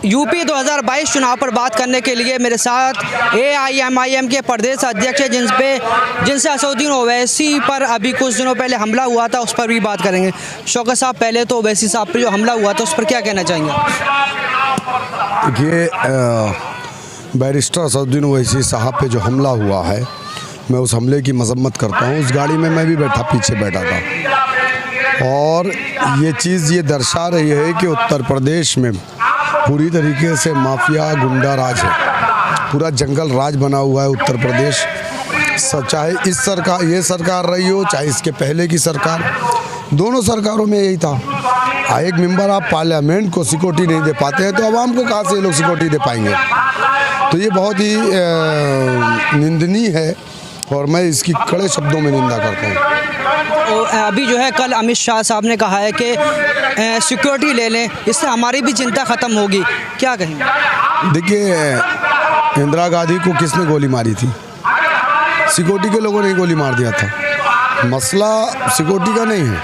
UP 2022 चुनाव पर बात करने के लिए मेरे साथ AIMIM के प्रदेश अध्यक्ष हैं जिनसे असदुद्दीन ओवैसी पर अभी कुछ दिनों पहले हमला हुआ था, उस पर भी बात करेंगे। शौकत साहब, पहले तो ओवैसी साहब पर जो हमला हुआ था उस पर क्या कहना चाहेंगे? देखिए, बैरिस्टर असदुद्दीन ओवैसी साहब पे जो हमला हुआ है, मैं उस हमले की मजम्मत करता हूँ। उस गाड़ी में मैं भी पीछे बैठा था और ये चीज़ ये दर्शा रही है कि उत्तर प्रदेश में पूरी तरीके से माफिया गुंडा राज है, पूरा जंगल राज बना हुआ है उत्तर प्रदेश। चाहे इस सरकार ये सरकार रही हो, चाहे इसके पहले की सरकार, दोनों सरकारों में यही था। एक मेंबर आप पार्लियामेंट को सिक्योरिटी नहीं दे पाते हैं तो आवाम को कहाँ से ये लोग सिक्योरिटी दे पाएंगे? तो ये बहुत ही निंदनीय है और मैं इसकी कड़े शब्दों में निंदा करता हूँ। तो अभी जो है कल अमित शाह साहब ने कहा है कि सिक्योरिटी ले लें, इससे हमारी भी चिंता ख़त्म होगी, क्या कहेंगे? देखिए, इंदिरा गांधी को किसने गोली मारी थी? सिक्योरिटी के लोगों ने गोली मार दिया था। मसला सिक्योरिटी का नहीं है,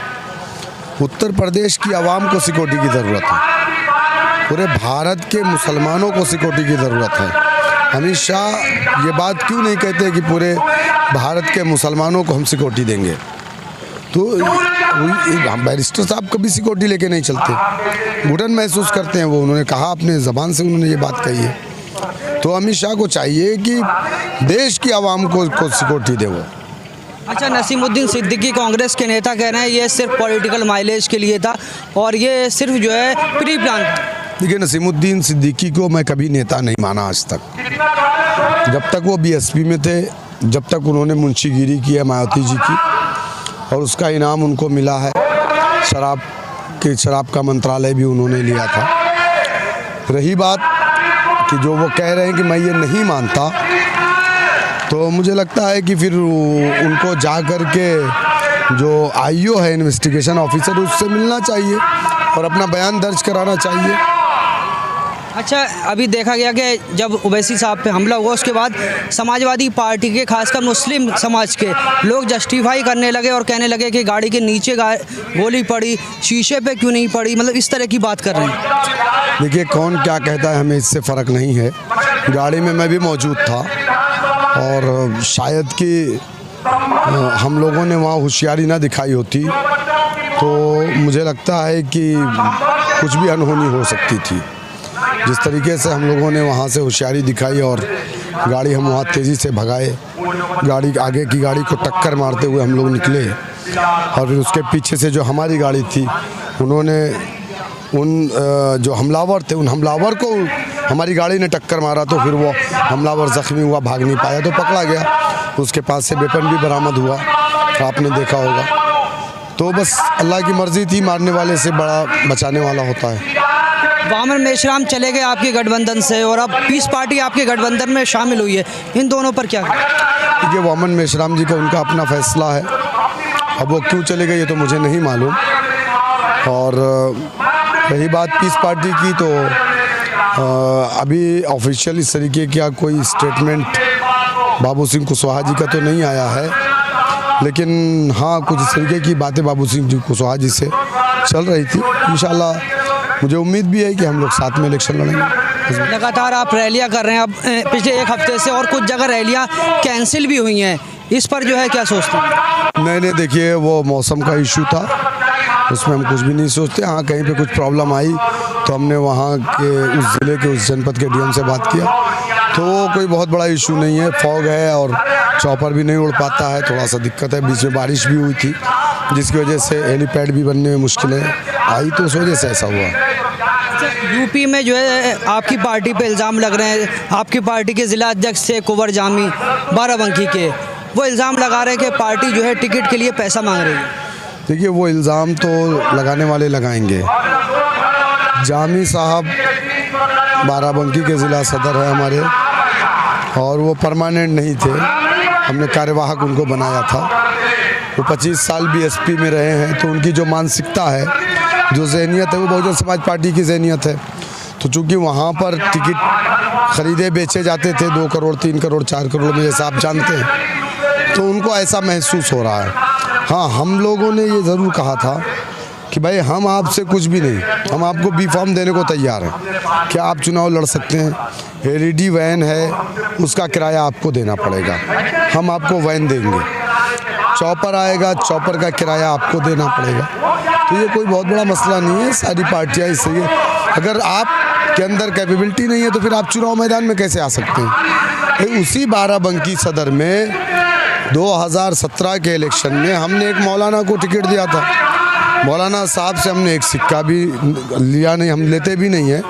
उत्तर प्रदेश की आवाम को सिक्योरिटी की ज़रूरत है, पूरे भारत के मुसलमानों को सिक्योरिटी की ज़रूरत है। अमित शाह ये बात क्यों नहीं कहते कि पूरे भारत के मुसलमानों को हम सिक्योरिटी देंगे? तो बैरिस्टर साहब कभी सिक्योरिटी लेके नहीं चलते, घुटन महसूस करते हैं वो। उन्होंने कहा, अपने ज़बान से उन्होंने ये बात कही है। तो अमित शाह को चाहिए कि देश की आवाम को सिक्योरिटी दे वो। अच्छा, नसीमुद्दीन सिद्दीकी कांग्रेस के नेता कह रहे हैं ये सिर्फ पॉलिटिकल माइलेज के लिए था और ये सिर्फ जो है प्री प्लान था। देखिए, नसीमुद्दीन सिद्दीकी को मैं कभी नेता नहीं माना आज तक। जब तक वो BSP में थे, जब तक उन्होंने मुंशीगिरी की है मायावती जी की और उसका इनाम उनको मिला है, शराब का मंत्रालय भी उन्होंने लिया था। रही बात कि जो वो कह रहे हैं कि मैं ये नहीं मानता, तो मुझे लगता है कि फिर उनको जा कर के जो IO है, इन्वेस्टिगेशन ऑफिसर, उससे मिलना चाहिए और अपना बयान दर्ज कराना चाहिए। अच्छा, अभी देखा गया कि जब ओवैसी साहब पे हमला हुआ उसके बाद समाजवादी पार्टी के खासकर मुस्लिम समाज के लोग जस्टिफाई करने लगे और कहने लगे कि गाड़ी के नीचे गोली पड़ी, शीशे पे क्यों नहीं पड़ी, मतलब इस तरह की बात कर रहे हैं। देखिए, कौन क्या कहता है हमें इससे फ़र्क नहीं है। गाड़ी में मैं भी मौजूद था और शायद कि हम लोगों ने वहाँ होशियारी ना दिखाई होती तो मुझे लगता है कि कुछ भी अनहोनी हो सकती थी। जिस तरीके से हम लोगों ने वहाँ से होशियारी दिखाई और गाड़ी हम वहाँ तेज़ी से भगाए, गाड़ी आगे की गाड़ी को टक्कर मारते हुए हम लोग निकले और फिर उसके पीछे से जो हमारी गाड़ी थी, उन्होंने जो हमलावर थे, उन हमलावर को हमारी गाड़ी ने टक्कर मारा तो फिर वो हमलावर ज़ख्मी हुआ, भाग नहीं पाया तो पकड़ा गया। उसके पास से वेपन भी बरामद हुआ, आपने देखा होगा। तो बस अल्लाह की मर्ज़ी थी, मारने वाले से बड़ा बचाने वाला होता है। वामन मेश्राम चले गए आपके गठबंधन से और अब पीस पार्टी आपके गठबंधन में शामिल हुई है, इन दोनों पर क्या? ये वामन मेश्राम जी का उनका अपना फैसला है, अब वो क्यों चले गए ये तो मुझे नहीं मालूम। और रही बात पीस पार्टी की, तो अभी ऑफिशियल इस तरीके का कोई स्टेटमेंट बाबू सिंह कुशवाहा जी का तो नहीं आया है, लेकिन हाँ कुछ इस तरीके की बातें बाबू सिंह जी कुशवाहा जी से चल रही थी। इंशाल्लाह मुझे उम्मीद भी है कि हम लोग साथ में इलेक्शन लड़ेंगे। लगातार आप रैलियां कर रहे हैं, अब पिछले एक हफ्ते से और कुछ जगह रैलियां कैंसिल भी हुई हैं, इस पर जो है क्या सोचते हैं? नहीं, देखिए, वो मौसम का इशू था, उसमें हम कुछ भी नहीं सोचते। हाँ, कहीं पे कुछ प्रॉब्लम आई तो हमने वहाँ के उस ज़िले के उस जनपद के DM से बात किया, तो वो कोई बहुत बड़ा इशू नहीं है। फॉग है और चॉपर भी नहीं उड़ पाता है, थोड़ा सा दिक्कत है। बीच में बारिश भी हुई थी जिसकी वजह से हेलीपैड भी बनने में मुश्किलें आई, तो उस वजह से ऐसा हुआ। यूपी में जो है आपकी पार्टी पे इल्ज़ाम लग रहे हैं, आपकी पार्टी के ज़िला अध्यक्ष थे कुंवर जामी बाराबंकी के, वो इल्ज़ाम लगा रहे हैं कि पार्टी जो है टिकट के लिए पैसा मांग रही है। देखिए, वो इल्ज़ाम तो लगाने वाले लगाएंगे। जामी साहब बाराबंकी के ज़िला सदर है हमारे, और वो परमानेंट नहीं थे, हमने कार्यवाहक उनको बनाया था। वो 25 साल BSP में रहे हैं, तो उनकी जो मानसिकता है, जो ज़हनियत है, वो बहुजन समाज पार्टी की ज़हनियत है। तो चूँकि वहाँ पर टिकट खरीदे बेचे जाते थे 2 करोड़ 3 करोड़ 4 करोड़ में, जैसा आप जानते हैं, तो उनको ऐसा महसूस हो रहा है। हाँ, हम लोगों ने ये ज़रूर कहा था कि भाई हम आपसे कुछ भी नहीं, हम आपको बी फॉर्म देने को तैयार हैं, क्या आप चुनाव लड़ सकते हैं। एलईडी वैन है, उसका किराया आपको देना पड़ेगा, हम आपको वैन देंगे। चॉपर आएगा, चॉपर का किराया आपको देना पड़ेगा। तो ये कोई बहुत बड़ा मसला नहीं है, सारी पार्टियां इससे अगर आप के अंदर कैपेबिलिटी नहीं है तो फिर आप चुनाव मैदान में कैसे आ सकते हैं। तो उसी बाराबंकी सदर में 2017 के इलेक्शन में हमने एक मौलाना को टिकट दिया था। मौलाना साहब से हमने एक सिक्का भी लिया नहीं, हम लेते भी नहीं हैं।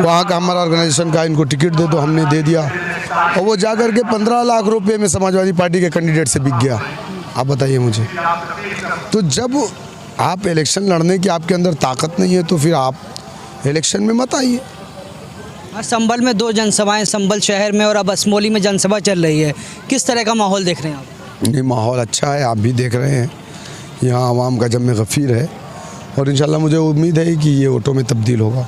वहाँ का हमारा ऑर्गेनाइजेशन का इनको टिकट दे दो, हमने दे दिया और वो जाकर के 15 लाख रुपए में समाजवादी पार्टी के कैंडिडेट से बिक गया। आप बताइए मुझे। तो जब आप इलेक्शन लड़ने की आपके अंदर ताकत नहीं है तो फिर आप इलेक्शन में मत आइए। संभल में 2 जनसभाएं, संभल शहर में और अब असमोली में जनसभा चल रही है, किस तरह का माहौल देख रहे हैं आप? ये माहौल अच्छा है, आप भी देख रहे हैं, यहाँ आवाम का जम गफ़ीर है और इंशाल्लाह मुझे उम्मीद है कि ये वोटों में तब्दील होगा।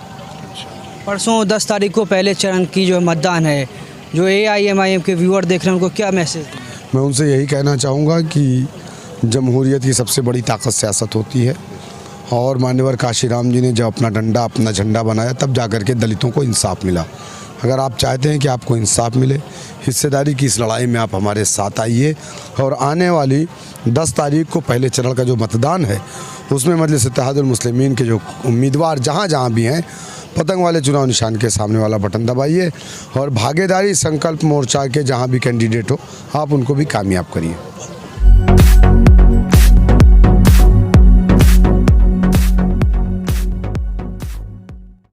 परसों 10 तारीख को पहले चरण की जो मतदान है, जो AIMIM के व्यूअर देख रहे हैं उनको क्या मैसेज? मैं उनसे यही कहना चाहूँगा कि जमहूरियत की सबसे बड़ी ताकत सियासत होती है और मान्यवर काशीराम जी ने जब अपना डंडा, अपना झंडा बनाया तब जाकर के दलितों को इंसाफ मिला। अगर आप चाहते हैं कि आपको इंसाफ मिले, हिस्सेदारी की इस लड़ाई में आप हमारे साथ आइए और आने वाली 10 तारीख को पहले चरण का जो मतदान है उसमें मजलिस इत्तेहादुल मुस्लिमीन के जो उम्मीदवार जहाँ जहाँ भी हैं, पतंग वाले चुनाव निशान के सामने वाला बटन दबाइए और भागीदारी संकल्प मोर्चा के जहाँ भी कैंडिडेट हो आप उनको भी कामयाब करिए।